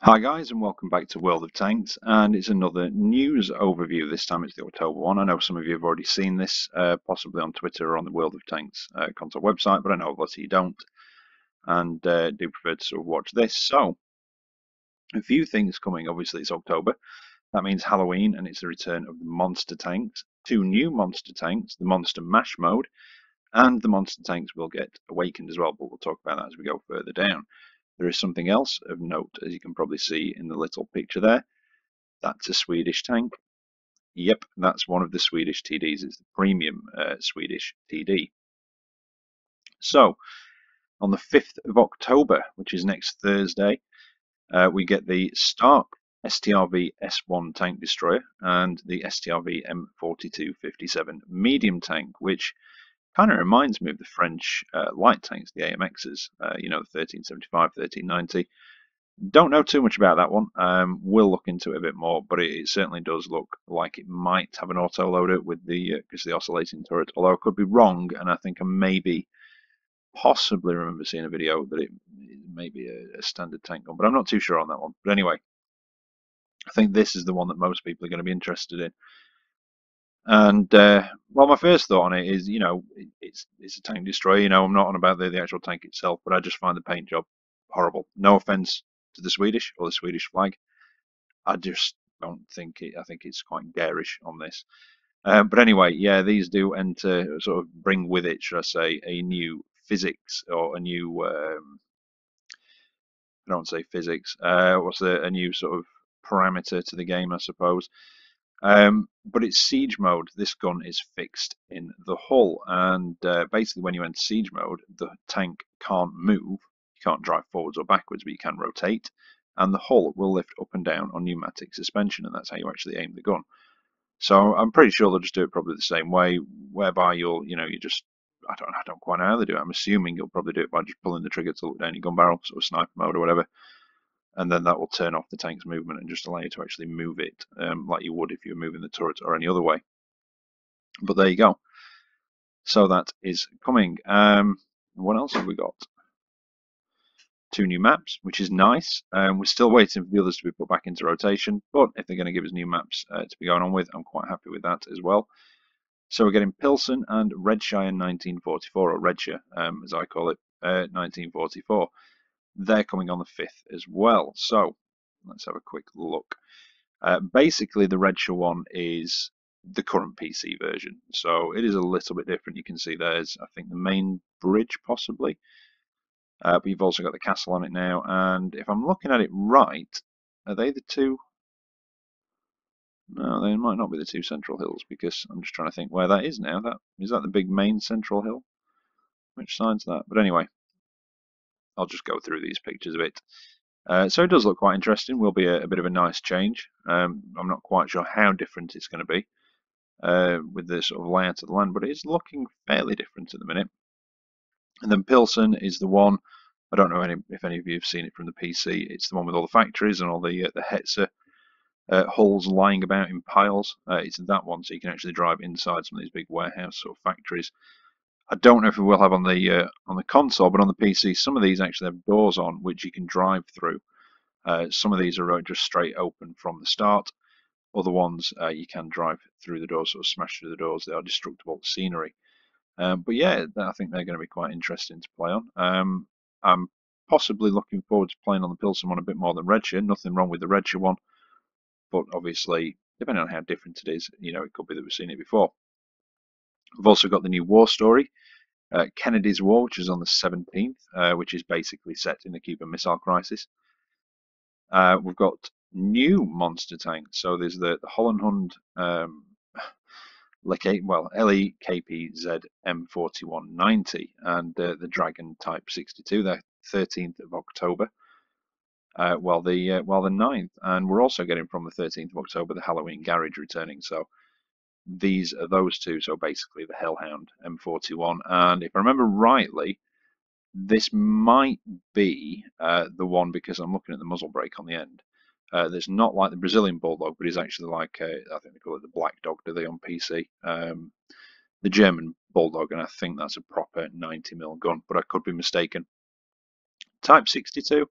Hi guys, and welcome back to World of Tanks, and it's another news overview. This time it's the October one. I know some of you have already seen this, possibly on Twitter or on the World of Tanks console website, but I know a lot of you don't, and do prefer to sort of watch this. So, a few things coming. Obviously it's October. That means Halloween, and it's the return of the monster tanks. Two new monster tanks, the Monster Mash mode, and the monster tanks will get awakened as well, but we'll talk about that as we go further down. There is something else of note, as you can probably see in the little picture there. That's a Swedish tank. Yep, that's one of the Swedish TDs. It's the premium Swedish TD. So, on the 5th of October, which is next Thursday, we get the Stark STRV S1 tank destroyer and the STRV M4257 medium tank, which kind of reminds me of the French light tanks, the AMXs, you know, the 1375, 1390. Don't know too much about that one. We'll look into it a bit more, but it certainly does look like it might have an autoloader with the because the oscillating turret. Although I could be wrong, and I think I maybe possibly remember seeing a video that it may be a standard tank gun, but I'm not too sure on that one. But anyway, I think this is the one that most people are going to be interested in. And well, my first thought on it is, you know, it's a tank destroyer. You know, I'm not on about the actual tank itself, but I just find the paint job horrible. No offense to the Swedish or the Swedish flag. I just don't think it. I think it's quite garish on this. But anyway, yeah, these do enter, sort of bring with it, should I say, a new physics or a new. I don't want to say physics. What's a new sort of parameter to the game, I suppose. But it's siege mode. This gun is fixed in the hull, and basically, when you enter siege mode, the tank can't move. You can't drive forwards or backwards, but you can rotate, and the hull will lift up and down on pneumatic suspension, and that's how you actually aim the gun. So I'm pretty sure they'll just do it probably the same way, whereby you'll, you know, you just, I don't quite know how they do it. I'm assuming you'll probably do it by just pulling the trigger to look down your gun barrel, sort of sniper mode or whatever, and then that will turn off the tank's movement and just allow you to actually move it, like you would if you were moving the turret or any other way. But there you go. So that is coming. What else have we got? Two new maps, which is nice. We're still waiting for the others to be put back into rotation, but if they're going to give us new maps to be going on with, I'm quite happy with that as well. So we're getting Pilsen and Redshire 1944, or Redshire, as I call it, 1944. They're coming on the 5th as well. So let's have a quick look. Basically, the Redshire one is the current PC version, so it is a little bit different. You can see there's, I think, the main bridge possibly, but you've also got the castle on it now. And if I'm looking at it right, are they the two? No, they might not be the two central hills, because I'm just trying to think where that is now. That is that the big main central hill? Which side's that? But anyway, I'll just go through these pictures a bit. So it does look quite interesting. Will be a bit of a nice change. I'm not quite sure how different it's going to be with the sort of layout of the land, but it is looking fairly different at the minute. And then Pilsen is the one. I don't know if any of you have seen it from the PC. It's the one with all the factories and all the Hetzer hulls lying about in piles. It's that one, so you can actually drive inside some of these big warehouse sort of factories. I don't know if we will have on the console, but on the PC, some of these actually have doors on which you can drive through. Some of these are just straight open from the start. Other ones you can drive through the doors, sort of smash through the doors. They are destructible scenery. But yeah, I think they're going to be quite interesting to play on. I'm possibly looking forward to playing on the Pilsen one a bit more than Redshire. Nothing wrong with the Redshire one, but obviously, depending on how different it is, you know, it could be that we've seen it before. We've also got the new war story, Kennedy's War, which is on the 17th, which is basically set in the Cuban Missile Crisis. We've got new monster tanks. So there's the Holland LEKPZ M4190 and the Dragon Type 62. They're 13th of October. Well, the 9th, and we're also getting from the 13th of October the Halloween Garage returning. So these are those two. So basically the Hellhound M41, and if I remember rightly, this might be the one, because I'm looking at the muzzle brake on the end. That's not like the Brazilian Bulldog, but is actually like, I think they call it the Black Dog, do they, on PC? The German Bulldog, and I think that's a proper 90mm gun, but I could be mistaken. Type 62.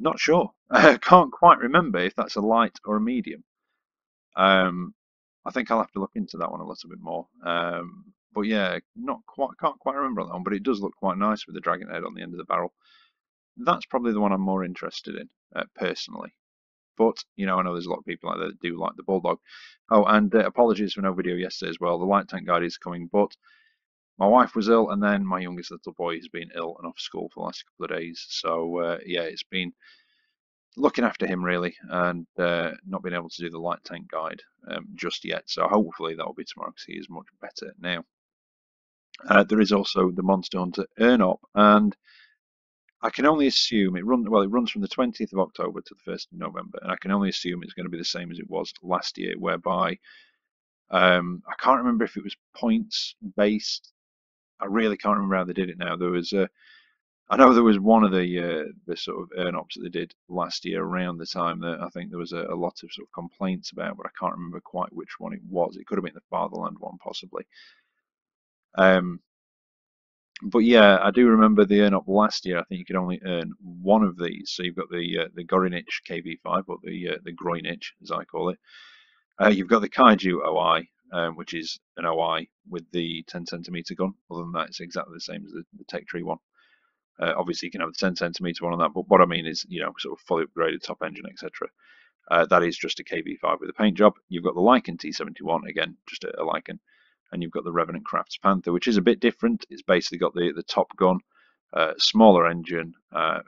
Not sure. I can't quite remember if that's a light or a medium. I think I'll have to look into that one a little bit more. But yeah, not quite, can't quite remember on that one, but it does look quite nice with the dragon head on the end of the barrel. That's probably the one I'm more interested in, personally. But, you know, I know there's a lot of people out there that do like the Bulldog. Oh, and apologies for no video yesterday as well. The light tank guide is coming, but my wife was ill, and then my youngest little boy has been ill and off school for the last couple of days. So, yeah, it's been looking after him really, and not being able to do the light tank guide just yet. So hopefully that will be tomorrow because he is much better now. There is also the Monster Hunter Earn-Up, and I can only assume it runs from the 20th of October to the 1st of November, and I can only assume it's going to be the same as it was last year, whereby I can't remember if it was points based. I really can't remember how they did it now. I know there was one of the sort of earn-ups that they did last year around the time that I think there was a lot of sort of complaints about, but I can't remember quite which one it was. It could have been the Fatherland one, possibly. But yeah, I do remember the earn-up last year. I think you could only earn one of these. So you've got the Gorinich KV5, or the Groinich, as I call it. You've got the Kaiju OI, which is an OI with the 10cm gun. Other than that, it's exactly the same as the Tech Tree one. Obviously, you can have the 10cm one on that, but what I mean is, you know, sort of fully upgraded top engine, etc. That is just a KV5 with a paint job. You've got the Lycan T71, again, just a Lycan, and you've got the Revenant Crafts Panther, which is a bit different. It's basically got the top gun, smaller engine.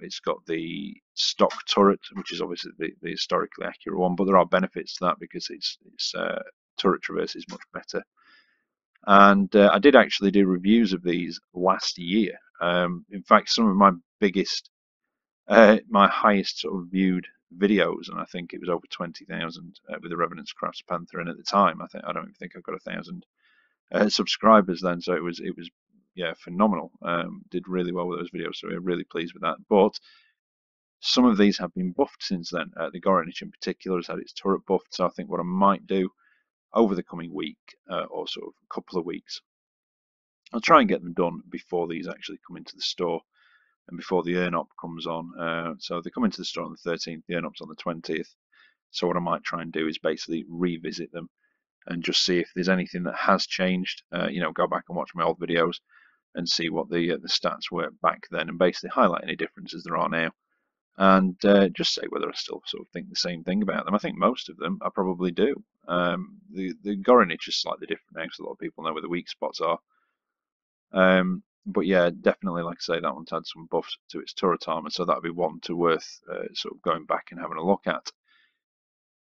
It's got the stock turret, which is obviously the historically accurate one, but there are benefits to that because its turret traverse is much better. And I did actually do reviews of these last year. In fact, some of my biggest, my highest sort of viewed videos, and I think it was over 20,000 with the Revenant's Crafts Panther. And at the time, I don't even think I got 1,000 subscribers then. So it was yeah, phenomenal. Did really well with those videos, so we're really pleased with that. But some of these have been buffed since then. The Gorinich in particular has had its turret buffed. So I think what I might do over the coming week or sort of a couple of weeks, I'll try and get them done before these actually come into the store and before the earn-up comes on. So they come into the store on the 13th, the earn-up's on the 20th. So what I might try and do is basically revisit them and just see if there's anything that has changed. You know, go back and watch my old videos and see what the stats were back then, and basically highlight any differences there are now, and just say whether I still sort of think the same thing about them. I think most of them I probably do. The Gorinich is slightly different now, so a lot of people know where the weak spots are. But yeah, definitely, like I say, that one's had some buffs to its turret armor, so that'd be one to worth sort of going back and having a look at.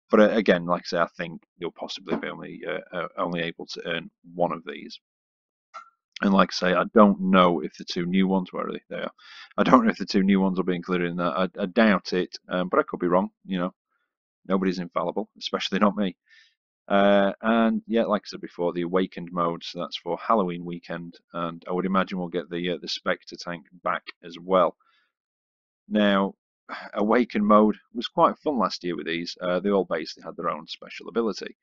But again, like I say, I think you'll possibly be only able to earn one of these. And like I say, I don't know if the two new ones, where are they? They are. I don't know if the two new ones will be included in that. I doubt it, but I could be wrong. You know, nobody's infallible, especially not me. And yeah, like I said before, the Awakened mode, so that's for Halloween weekend, and I would imagine we'll get the Spectre tank back as well. Now, Awakened mode was quite fun last year with these. They all basically had their own special ability.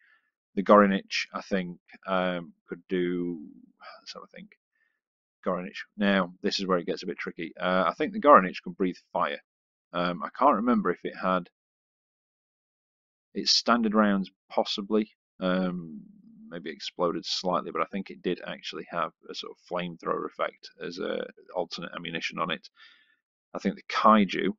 The Gorinich, I think, could do. Let's have a think. Gorinich. Now, this is where it gets a bit tricky. I think the Gorinich could breathe fire. I can't remember if it had its standard rounds, possibly. Maybe exploded slightly, but I think it did actually have a sort of flamethrower effect as a alternate ammunition on it. I think the Kaiju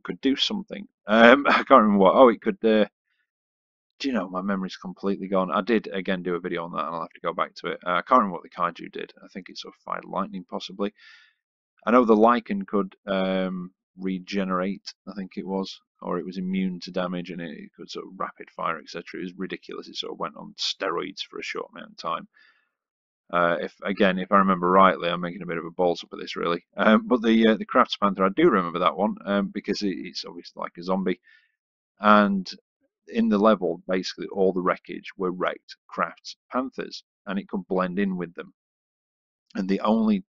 could do something. I can't remember what. Oh, it could. Do you know, my memory's completely gone. I did again do a video on that, and I'll have to go back to it. I can't remember what the Kaiju did. I think it sort of fired lightning, possibly. I know the Lycan could regenerate, I think it was, or it was immune to damage, and it could sort of rapid fire, etc. It was ridiculous. It sort of went on steroids for a short amount of time. If I remember rightly, I'm making a bit of a balls up of this, really. But the Crafts Panther, I do remember that one because it's obviously like a zombie, and in the level, basically all the wreckage were wrecked Crafts Panthers, and it could blend in with them. And it only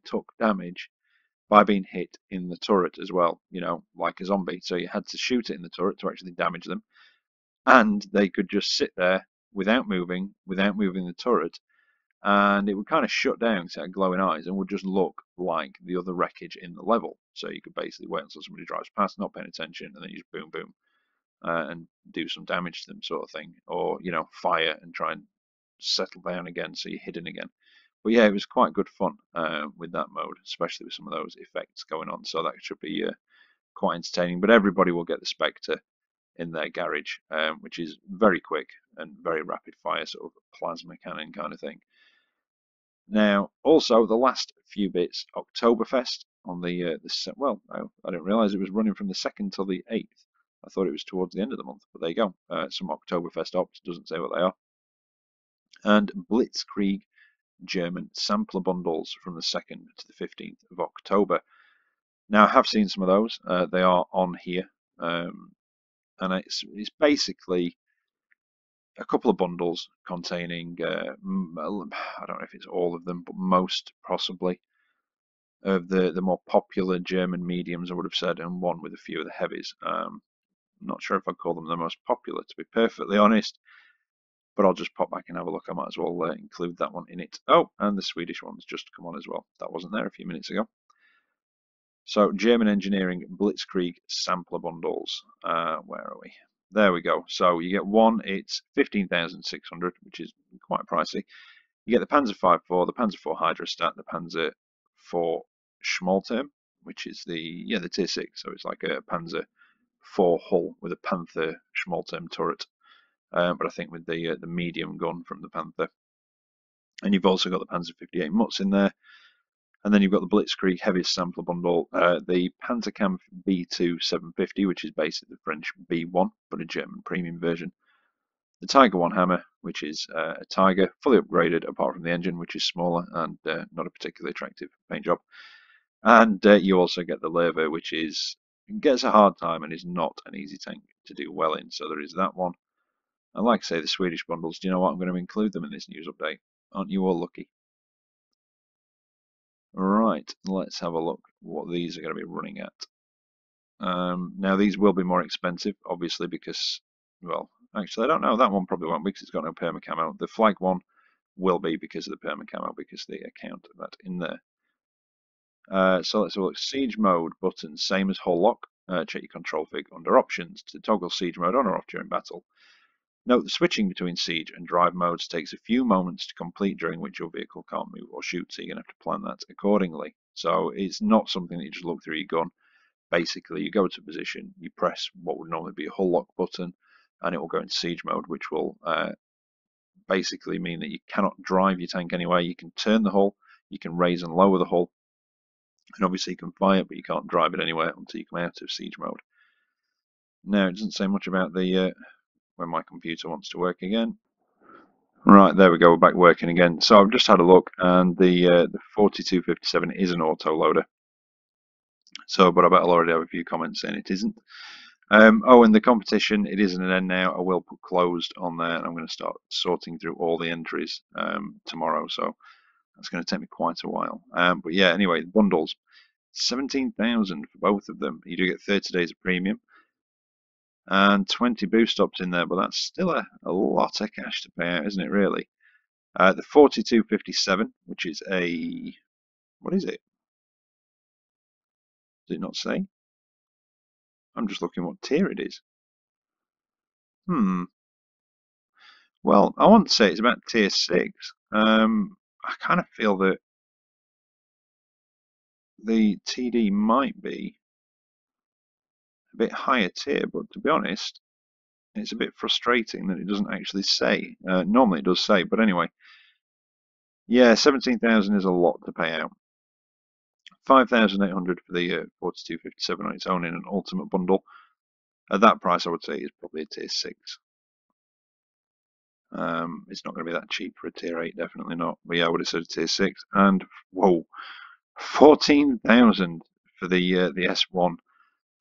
took damage by being hit in the turret as well, you know, like a zombie. So you had to shoot it in the turret to actually damage them, and they could just sit there without moving the turret, and it would kind of shut down because it had glowing eyes and would just look like the other wreckage in the level. So you could basically wait until somebody drives past, not paying attention, and then you just boom, boom, and do some damage to them, sort of thing, or fire and try and settle down again so you're hidden again. But yeah, it was quite good fun with that mode, especially with some of those effects going on. So that should be quite entertaining. But everybody will get the Spectre in their garage, which is very quick and very rapid fire, sort of plasma cannon kind of thing. Now, also the last few bits, Oktoberfest on the well, I didn't realise it was running from the 2nd till the 8th. I thought it was towards the end of the month, but there you go. Some Oktoberfest ops, doesn't say what they are. And Blitzkrieg German sampler bundles from the 2nd to the 15th of October. Now, I have seen some of those. They are on here. And it's basically a couple of bundles containing, I don't know if it's all of them, but most possibly of the more popular German mediums, I would have said, and one with a few of the heavies. I'm not sure if I'd call them the most popular, to be perfectly honest, but I'll just pop back and have a look. I might as well include that one in it. Oh, and the Swedish one's just come on as well. That wasn't there a few minutes ago. So, German Engineering Blitzkrieg sampler bundles. Where are we? There we go. So you get one, it's 15,600, which is quite pricey. You get the Panzer V-4, the Panzer IV Hydrostat, the Panzer IV Schmalterm, which is the tier 6. So it's like a Panzer IV hull with a Panther Schmalterm turret, but I think with the medium gun from the Panther. And you've also got the Panzer 58 Mutz in there. And then you've got the Blitzkrieg Heaviest Sampler Bundle, the Panzerkampf B2 750, which is basically the French B1, but a German premium version. The Tiger 1 Hammer, which is a Tiger, fully upgraded apart from the engine, which is smaller and not a particularly attractive paint job. And you also get the Lever, which gets a hard time and is not an easy tank to do well in. So there is that one. And like I say, the Swedish bundles, do you know what? I'm going to include them in this news update. Aren't you all lucky? Right, let's have a look what these are going to be running at. Now, these will be more expensive, obviously, because, well, actually, I don't know. That one probably won't because it's got no perma camo. The flag one will be because of the perma camo, because they account that in there. So let's have a look. Siege mode button, same as hull lock. Check your control fig under options to toggle siege mode on or off during battle. Note the switching between siege and drive modes takes a few moments to complete, during which your vehicle can't move or shoot, so you're going to have to plan that accordingly. So it's not something that you just look through your gun. Basically, you go to position, you press what would normally be a hull lock button, and it will go into siege mode, which will basically mean that you cannot drive your tank anywhere. You can turn the hull, you can raise and lower the hull, and obviously you can fire, but you can't drive it anywhere until you come out of siege mode. Now, it doesn't say much about the when my computer wants to work again. Right, there we go, we're back working again. So I've just had a look, and the 4257 is an auto-loader. So, but I bet I'll already have a few comments saying it isn't. Oh, and the competition, it isn't an end now. I will put closed on there, and I'm going to start sorting through all the entries tomorrow. So that's going to take me quite a while. But yeah, anyway, bundles, 17,000 for both of them. You do get 30 days of premium and 20 boost ups in there, but that's still a lot of cash to pay out, isn't it, really? The 4257, which is a, what is it? Does it not say? I'm just looking what tier it is. Well, I want to say it's about tier 6. I kind of feel that the TD might be a bit higher tier, but to be honest, it's a bit frustrating that it doesn't actually say. Normally it does say, but anyway. Yeah, 17,000 is a lot to pay out. 5,800 for the 4257 on its own in an ultimate bundle. At that price, I would say is probably a tier 6. It's not going to be that cheap for a tier 8, definitely not. But yeah, I would have said a tier 6. And whoa, 14,000 for the S1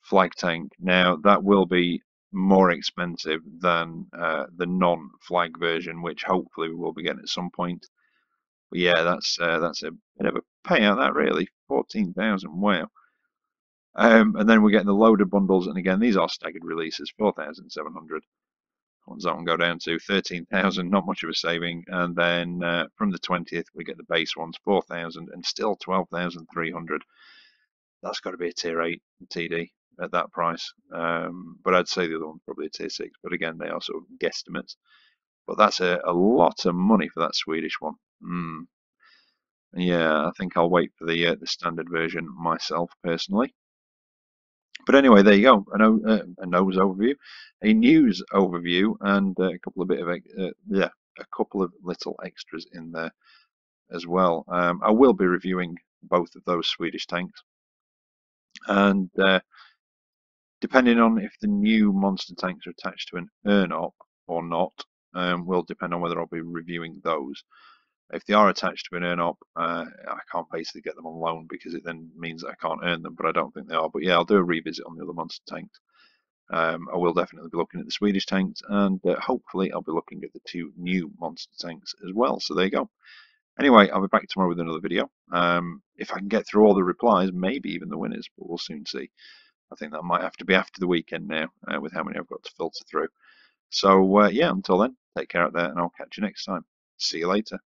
flag tank. Now that will be more expensive than the non-flag version, which hopefully we will be getting at some point. But yeah, that's a bit of a payout. That really 14,000. Wow. And then we're getting the loaded bundles, and again these are staggered releases, 4,700. What does that one go down to? 13,000, not much of a saving. And then from the 20th, we get the base ones, 4,000, and still 12,300. That's got to be a tier 8 TD at that price. But I'd say the other one's probably a tier 6. But again, they are sort of guesstimates. But that's a lot of money for that Swedish one. Yeah, I think I'll wait for the standard version myself personally. But anyway, there you go. A nose overview, a news overview, and a couple of a couple of little extras in there as well. I will be reviewing both of those Swedish tanks, and depending on if the new monster tanks are attached to an urn-op or not, will depend on whether I'll be reviewing those. If they are attached to an urn-op, I can't basically get them on loan because it then means that I can't earn them, but I don't think they are. But yeah, I'll do a revisit on the other monster tanks. I will definitely be looking at the Swedish tanks, and hopefully I'll be looking at the 2 new monster tanks as well. So there you go. Anyway, I'll be back tomorrow with another video. If I can get through all the replies, maybe even the winners, but we'll soon see. I think that might have to be after the weekend now, with how many I've got to filter through. So yeah, until then, take care out there, and I'll catch you next time. See you later.